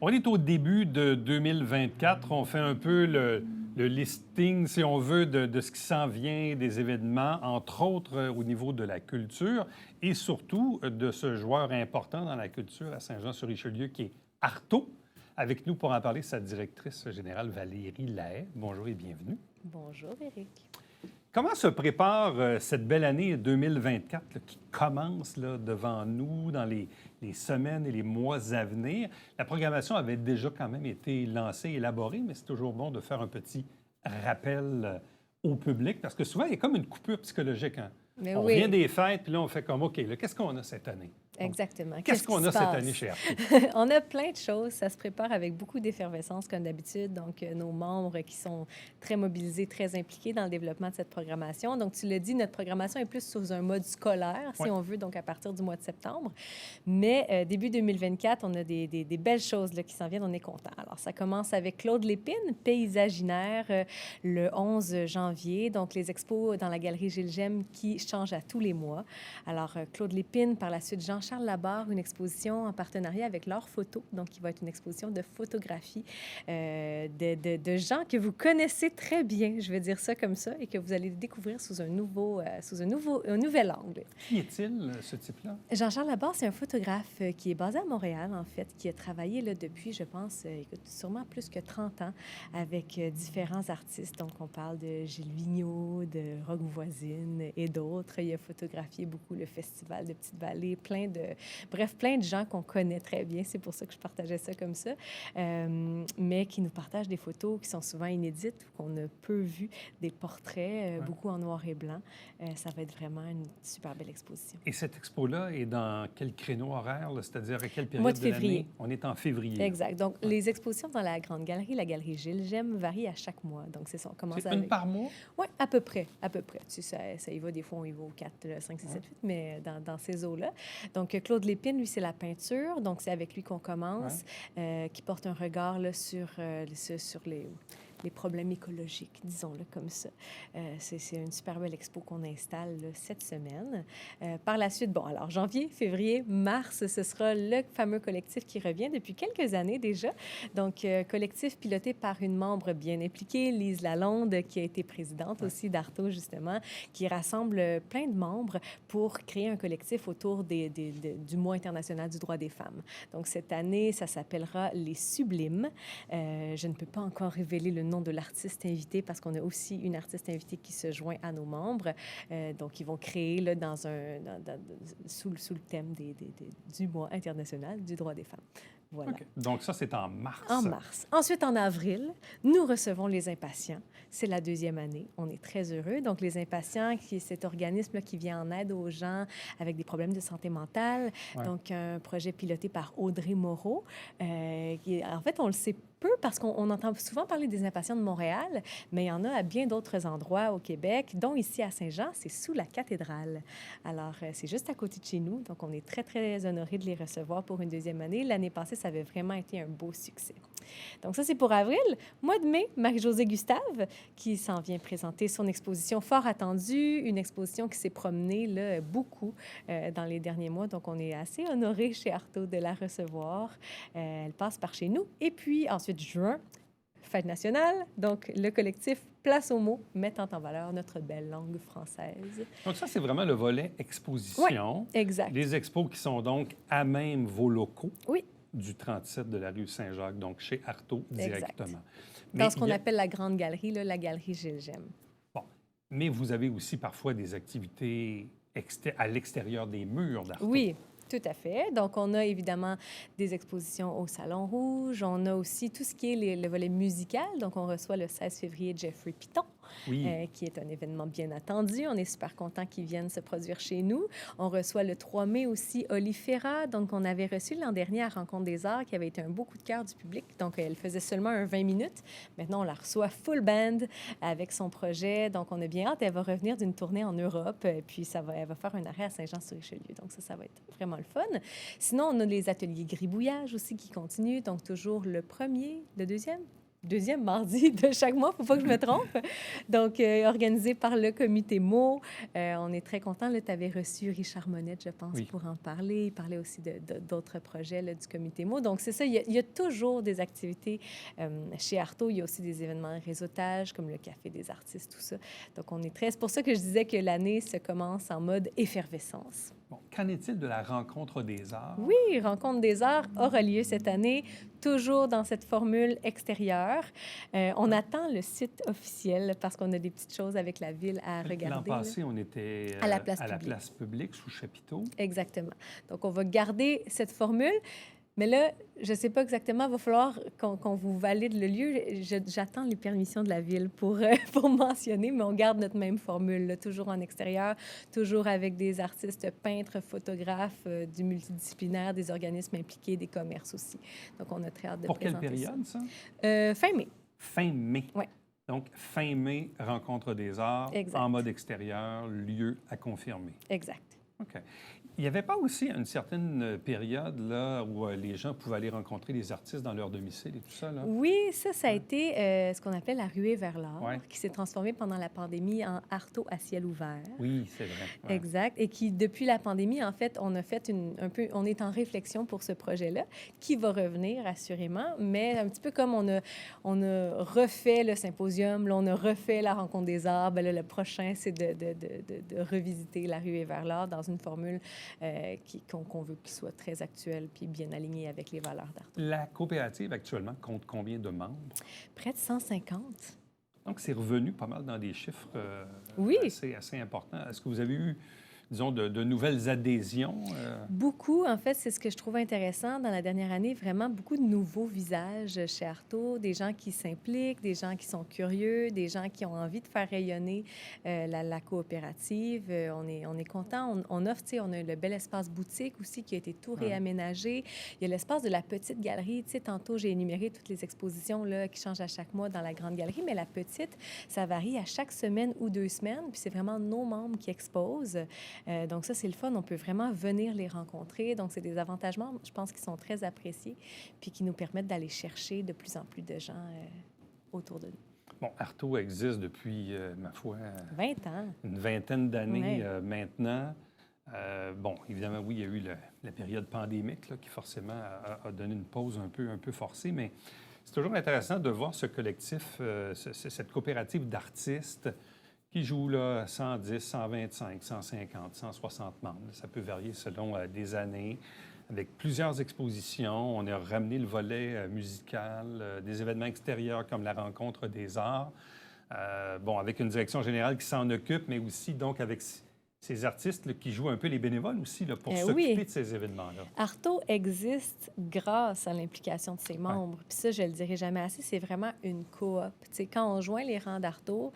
On est au début de 2024. On fait un peu le listing, si on veut, de ce qui s'en vient, des événements, entre autres au niveau de la culture et surtout de ce joueur important dans la culture à Saint-Jean-sur-Richelieu qui est Artaud. Avec nous pour en parler, sa directrice générale Valérie Lahaye. Bonjour et bienvenue. Bonjour, Éric. Comment se prépare cette belle année 2024 là, qui commence là, devant nous dans les semaines et les mois à venir? La programmation avait déjà quand même été lancée, élaborée, mais c'est toujours bon de faire un petit rappel au public parce que souvent, il y a comme une coupure psychologique. Hein? Mais on oui. revient des fêtes, puis là, on fait comme, OK, là, qu'est-ce qu'on a cette année? Exactement. Qu'est-ce qu'on qui a se cette passe? année chez Artaud? On a plein de choses. Ça se prépare avec beaucoup d'effervescence, comme d'habitude. Donc, nos membres qui sont très mobilisés, très impliqués dans le développement de cette programmation. Donc, tu l'as dit, notre programmation est plus sous un mode scolaire, si on veut, donc à partir du mois de septembre. Mais début 2024, on a des belles choses là, qui s'en viennent. On est content. Alors, ça commence avec Claude Lépine, paysaginaire, le 11 janvier. Donc, les expos dans la galerie Gilles Gemme qui changent à tous les mois. Alors, Claude Lépine, par la suite, Jean-Charles Labarre, une exposition en partenariat avec L'Art Photo, donc qui va être une exposition de photographie de gens que vous connaissez très bien, je vais dire ça comme ça, et que vous allez découvrir sous un nouvel angle. Qui est-il, ce type-là? Jean-Charles Labarre, c'est un photographe qui est basé à Montréal, en fait, qui a travaillé là, depuis, je pense, sûrement plus que 30 ans avec différents artistes. Donc, on parle de Gilles Vigneault, de Rogue Voisine et d'autres. Il a photographié beaucoup le Festival de Petite-Vallée, plein de gens qu'on connaît très bien. C'est pour ça que je partageais ça comme ça, mais qui nous partagent des photos qui sont souvent inédites ou qu'on a peu vues, des portraits, beaucoup en noir et blanc. Ça va être vraiment une super belle exposition. Et cette expo-là est dans quel créneau horaire, là? C'est-à-dire à quelle période Mois de de l'année? février. On est en février. Exact. Donc, les expositions dans la Grande Galerie, la Galerie Gilles Gemme, varient à chaque mois. Donc, c'est ça. On commence C'est avec... une par mois? Oui, à peu près. À peu près. Tu sais, ça y va. Des fois, on y va au 4, 5, 6, 7, 8, mais dans ces eaux-là. Donc, Claude Lépine, lui, c'est la peinture. Donc, c'est avec lui qu'on commence, qui porte un regard là, sur les problèmes écologiques, disons-le comme ça. C'est une super belle expo qu'on installe là, cette semaine. Par la suite, bon, alors janvier, février, mars, ce sera le fameux collectif qui revient depuis quelques années déjà. Donc, collectif piloté par une membre bien impliquée, Lise Lalonde, qui a été présidente aussi d'Artaud, justement, qui rassemble plein de membres pour créer un collectif autour du mois international du droit des femmes. Donc, cette année, ça s'appellera Les Sublimes. Je ne peux pas encore révéler le nom de l'artiste invité parce qu'on a aussi une artiste invitée qui se joint à nos membres. Donc, ils vont créer là, sous le thème du mois international du droit des femmes. Voilà. Okay. Donc, ça, c'est en mars. En mars. Ensuite, en avril, nous recevons Les Impatients. C'est la 2e année. On est très heureux. Donc, Les Impatients, qui est cet organisme qui vient en aide aux gens avec des problèmes de santé mentale. Donc, un projet piloté par Audrey Moreau. En fait, on le sait peu parce qu'on entend souvent parler des Impatients de Montréal, mais il y en a à bien d'autres endroits au Québec, dont ici à Saint-Jean, c'est sous la cathédrale. Alors, c'est juste à côté de chez nous. Donc, on est très, très honorés de les recevoir pour une 2e année. L'année passée, ça avait vraiment été un beau succès. Donc, ça, c'est pour avril. Mois de mai, Marie-Josée Gustave, qui s'en vient présenter son exposition fort attendue, une exposition qui s'est promenée là, beaucoup dans les derniers mois. Donc, on est assez honorés chez Artaud de la recevoir. Elle passe par chez nous. Et puis, ensuite, juin, Fête nationale. Donc, le collectif Place aux mots, mettant en valeur notre belle langue française. Donc, ça, c'est vraiment le volet exposition. Oui, exact. Les expos qui sont donc à même vos locaux. Oui. Du 37 de la rue Saint-Jacques, donc chez Artaud directement. Exact. Dans ce qu'on appelle la Grande Galerie, là, la Galerie Gilles Gemme. Bon. Mais vous avez aussi parfois des activités à l'extérieur des murs d'Artaud. Oui. Tout à fait. Donc, on a évidemment des expositions au Salon Rouge. On a aussi tout ce qui est le volet musical. Donc, on reçoit le 16 février Jeffrey Piton, qui est un événement bien attendu. On est super content qu'il vienne se produire chez nous. On reçoit le 3 mai aussi Oli Ferra. Donc, on avait reçu l'an dernier à Rencontre des Arts, qui avait été un beau coup de cœur du public. Donc, elle faisait seulement un 20 minutes. Maintenant, on la reçoit full band avec son projet. Donc, on a bien hâte. Elle va revenir d'une tournée en Europe. Puis, elle va faire un arrêt à Saint-Jean-sur-Richelieu. Donc, ça va être vraiment le fun. Sinon, on a les ateliers gribouillage aussi qui continuent. Donc, toujours le 1er, le 2e? deuxième mardi de chaque mois, il ne faut pas que je me trompe. Donc, organisé par le comité MO. On est très contents. Tu avais reçu Richard Monette, je pense, Oui. pour en parler. Il parlait aussi d'autres projets là, du comité MO. Donc, c'est ça, il y a toujours des activités. Chez Artaud, il y a aussi des événements de réseautage, comme le Café des artistes, tout ça. Donc, on est très... C'est pour ça que je disais que l'année se commence en mode effervescence. Bon, qu'en est-il de la rencontre des arts? Oui, Rencontre des arts aura lieu cette année, toujours dans cette formule extérieure. On attend le site officiel parce qu'on a des petites choses avec la ville à regarder. L'an passé, on était à la place à la publique. place publique, sous chapiteau. Exactement. Donc, on va garder cette formule. Mais là, je ne sais pas exactement, il va falloir qu'on vous valide le lieu. J'attends les permissions de la ville pour mentionner, mais on garde notre même formule, là, toujours en extérieur, toujours avec des artistes peintres, photographes, du multidisciplinaire, des organismes impliqués, des commerces aussi. Donc, on a très hâte de Pour quelle présenter période, ça? Fin mai. Fin mai. Oui. Donc, fin mai, rencontre des arts, Exact. en mode extérieur, lieu à confirmer. Exact. OK. Il n'y avait pas aussi une certaine période là, où les gens pouvaient aller rencontrer des artistes dans leur domicile et tout ça? Là? Oui, ça a été ce qu'on appelait la ruée vers l'art, Ouais. qui s'est transformée pendant la pandémie en Artaud à ciel ouvert. Oui, c'est vrai. Ouais. Exact. Et qui, depuis la pandémie, en fait, on a fait on est en réflexion pour ce projet-là, qui va revenir assurément, mais un petit peu comme on a refait le symposium, là, on a refait la rencontre des arts, bien là, le prochain, c'est de revisiter la ruée vers l'art dans une formule qu'on veut qu'il soit très actuel puis bien aligné avec les valeurs d'Artaud. La coopérative, actuellement, compte combien de membres? Près de 150. Donc, c'est revenu pas mal dans des chiffres Oui. assez importants. Est-ce que vous avez eu, disons, de nouvelles adhésions? Beaucoup, en fait, c'est ce que je trouve intéressant dans la dernière année, vraiment beaucoup de nouveaux visages chez Artaud, des gens qui s'impliquent, des gens qui sont curieux, des gens qui ont envie de faire rayonner la coopérative. On est content. On offre, tu sais, on a le bel espace boutique aussi qui a été tout réaménagé. Il y a l'espace de la petite galerie. Tu sais, tantôt, j'ai énuméré toutes les expositions là, qui changent à chaque mois dans la grande galerie, mais la petite, ça varie à chaque semaine ou 2 semaines, puis c'est vraiment nos membres qui exposent. Donc ça, c'est le fun. On peut vraiment venir les rencontrer. Donc, c'est des avantagements, je pense, qui sont très appréciés puis qui nous permettent d'aller chercher de plus en plus de gens autour de nous. Bon, Artaud existe depuis, ma foi... 20 ans. Une vingtaine d'années Ouais. maintenant. Bon, évidemment, oui, il y a eu la période pandémique là, qui, forcément, a donné une pause un peu forcée, mais c'est toujours intéressant de voir ce collectif, cette coopérative d'artistes qui joue là, 110, 125, 150, 160 membres. Ça peut varier selon des années. Avec plusieurs expositions, on a ramené le volet musical, des événements extérieurs comme la rencontre des arts. Bon, avec une direction générale qui s'en occupe, mais aussi donc avec ces artistes là, qui jouent un peu les bénévoles aussi là, pour s'occuper oui. de ces événements-là. Artaud existe grâce à l'implication de ses membres. Puis ça, je le dirai jamais assez, c'est vraiment une coop. Tu sais, quand on joint les rangs d'Artaud,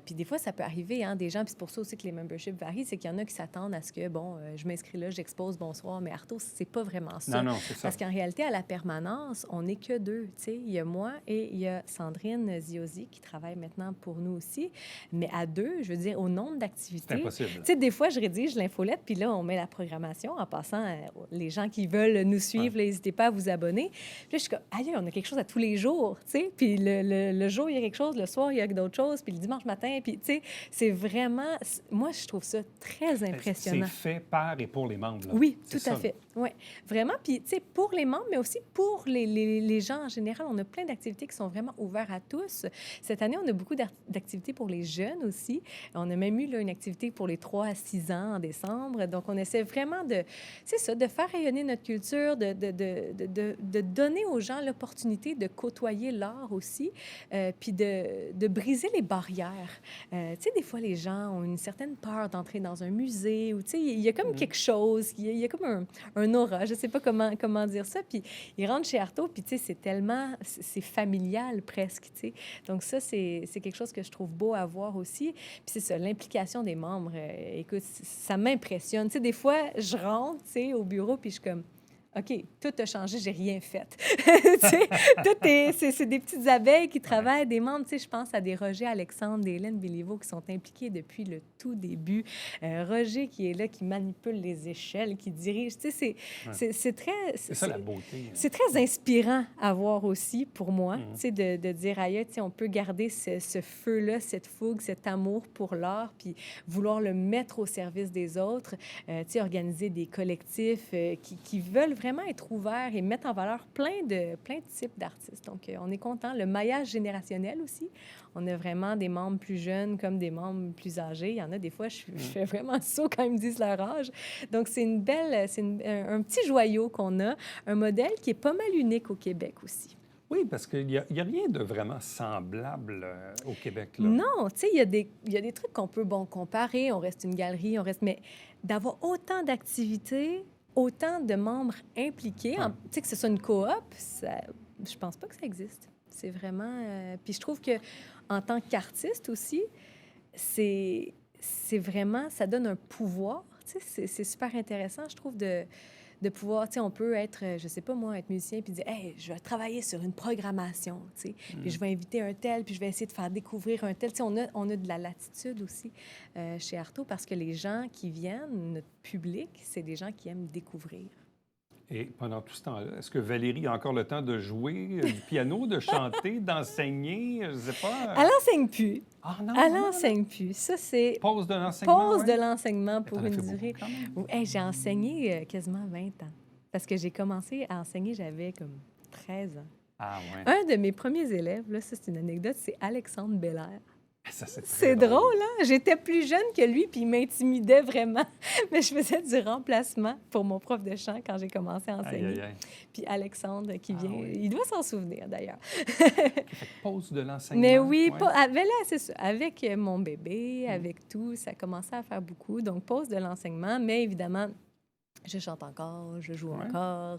puis des fois, ça peut arriver, hein, des gens, puis c'est pour ça aussi que les memberships varient, c'est qu'il y en a qui s'attendent à ce que, bon, je m'inscris là, j'expose, bonsoir, mais Artaud, c'est pas vraiment ça. Non, c'est ça. Parce qu'en réalité, à la permanence, on n'est que 2. Tu sais, il y a moi et il y a Sandrine Ziosi qui travaille maintenant pour nous aussi. Mais à 2, je veux dire, au nombre d'activités... C'est impossible. Tu sais, des fois, je rédige l'infolette, puis là, on met la programmation en passant. Les gens qui veulent nous suivre, n'hésitez pas à vous abonner. Puis là, je suis comme, aïe, on a quelque chose à tous les jours, tu sais. Puis le jour, il y a quelque chose, le soir, il y a d'autres choses, puis le dimanche matin, puis tu sais, c'est vraiment... Moi, je trouve ça très impressionnant. C'est fait par et pour les membres. Là. Oui, C'est tout à ça. fait. Oui, vraiment. Puis, tu sais, pour les membres, mais aussi pour les gens en général, on a plein d'activités qui sont vraiment ouvertes à tous. Cette année, on a beaucoup d'activités pour les jeunes aussi. On a même eu là, une activité pour les 3 à 6 ans en décembre. Donc, on essaie vraiment de faire rayonner notre culture, de donner aux gens l'opportunité de côtoyer l'art aussi, puis de briser les barrières. Tu sais, des fois, les gens ont une certaine peur d'entrer dans un musée ou, tu sais, il y a comme quelque chose, il y a comme un aura, je ne sais pas comment dire ça. Puis ils rentrent chez Artaud, puis tu sais, c'est familial presque, tu sais. Donc ça, c'est quelque chose que je trouve beau à voir aussi. Puis c'est ça, l'implication des membres, écoute, ça m'impressionne. Tu sais, des fois, je rentre, tu sais, au bureau, puis je suis comme... OK, tout a changé, j'ai rien fait. Tu sais, c'est des petites abeilles qui travaillent, des membres. Tu sais, je pense à des Roger Alexandre, des Hélène Béliveau qui sont impliqués depuis le tout début. Roger qui est là, qui manipule les échelles, qui dirige. Tu sais, c'est très... C'est ça la beauté. Hein. C'est très inspirant à voir aussi pour moi, tu sais, de dire, aïe, tu sais, on peut garder ce feu-là, cette fougue, cet amour pour l'art, puis vouloir le mettre au service des autres, tu sais, organiser des collectifs qui veulent vraiment être ouverts et mettre en valeur plein de types d'artistes. Donc, on est content. Le maillage générationnel aussi. On a vraiment des membres plus jeunes comme des membres plus âgés. Il y en a des fois, je fais vraiment saut quand ils me disent leur âge. Donc, c'est une belle, un petit joyau qu'on a, un modèle qui est pas mal unique au Québec aussi. Oui, parce qu'il n'y a rien de vraiment semblable au Québec. Là. Non, tu sais, il y a des trucs qu'on peut, comparer. On reste une galerie, mais d'avoir autant d'activités, autant de membres impliqués, tu sais, que ce soit une coop, je pense pas que ça existe. C'est vraiment... puis je trouve que en tant qu'artiste aussi, c'est vraiment... Ça donne un pouvoir, tu sais, c'est super intéressant, je trouve, de pouvoir, tu sais, on peut être, je sais pas moi, être musicien puis dire, hey, je vais travailler sur une programmation, tu sais, puis je vais inviter un tel, puis je vais essayer de faire découvrir un tel. Tu sais, on a de la latitude aussi chez Artaud parce que les gens qui viennent, notre public, c'est des gens qui aiment découvrir. Et pendant tout ce temps-là, est-ce que Valérie a encore le temps de jouer du piano, de chanter, d'enseigner? Je ne sais pas. Elle n'enseigne plus. Ah non? Elle n'enseigne plus. Ça, c'est... Pause de l'enseignement? Pause de l'enseignement pour une durée. Hey, j'ai enseigné quasiment 20 ans. Parce que j'ai commencé à enseigner, j'avais comme 13 ans. Ah ouais. Un de mes premiers élèves, là, ça c'est une anecdote, c'est Alexandre Belair. Ça, c'est drôle, hein? J'étais plus jeune que lui, puis il m'intimidait vraiment. Mais je faisais du remplacement pour mon prof de chant quand j'ai commencé à enseigner. Aïe, aïe, aïe. Puis Alexandre qui vient, il doit s'en souvenir d'ailleurs. Pause de l'enseignement. Mais oui, là, c'est ça. Avec mon bébé, avec tout, ça commençait à faire beaucoup. Donc, pause de l'enseignement, mais évidemment, je chante encore, je joue encore.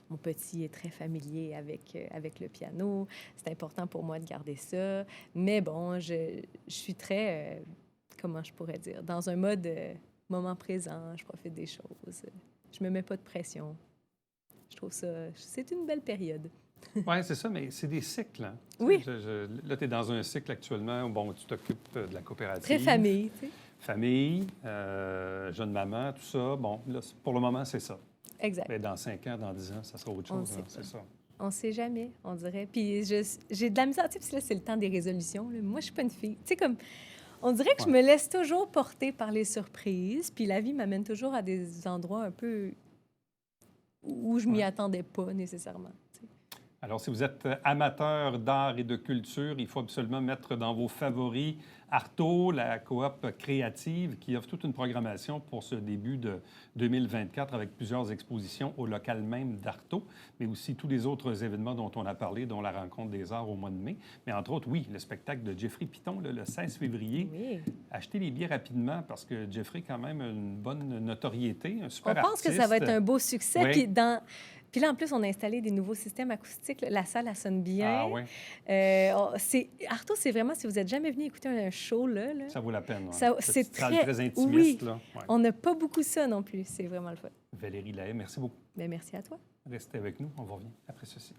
Mon petit est très familier avec le piano. C'est important pour moi de garder ça. Mais bon, je suis très, comment je pourrais dire, dans un mode moment présent. Je profite des choses. Je me mets pas de pression. Je trouve ça, c'est une belle période. Oui, c'est ça, mais c'est des cycles. Hein? Oui. Là, tu es dans un cycle actuellement. Bon, tu t'occupes de la coopérative. Très famille, tu sais. Famille, jeune maman, tout ça. Bon, là, pour le moment, c'est ça. Exact. Mais dans 5 ans, dans 10 ans, ça sera autre chose. Hein, c'est ça. On ne sait jamais, on dirait. Puis j'ai de la misère. Tu sais, puis là, c'est le temps des résolutions. Là. Moi, je suis pas une fille. Tu sais, comme... On dirait que je me laisse toujours porter par les surprises. Puis la vie m'amène toujours à des endroits un peu où je m'y attendais pas nécessairement. Alors, si vous êtes amateur d'art et de culture, il faut absolument mettre dans vos favoris Artaud, la coop créative, qui offre toute une programmation pour ce début de 2024 avec plusieurs expositions au local même d'Artaud, mais aussi tous les autres événements dont on a parlé, dont la Rencontre des arts au mois de mai. Mais entre autres, oui, le spectacle de Jeffrey Piton le 16 février. Oui. Achetez les billets rapidement parce que Jeffrey a quand même une bonne notoriété, un super artiste. On pense que ça va être un beau succès. Oui. Puis là, en plus, on a installé des nouveaux systèmes acoustiques. La salle, elle sonne bien. Ah oui. Artaud, c'est vraiment, si vous n'êtes jamais venu écouter un show, là ça vaut la peine. C'est très intimiste. Oui. Là. Ouais. On n'a pas beaucoup ça non plus. C'est vraiment le fun. Valérie Lahaye, merci beaucoup. Bien, merci à toi. Restez avec nous. On va revenir après ceci.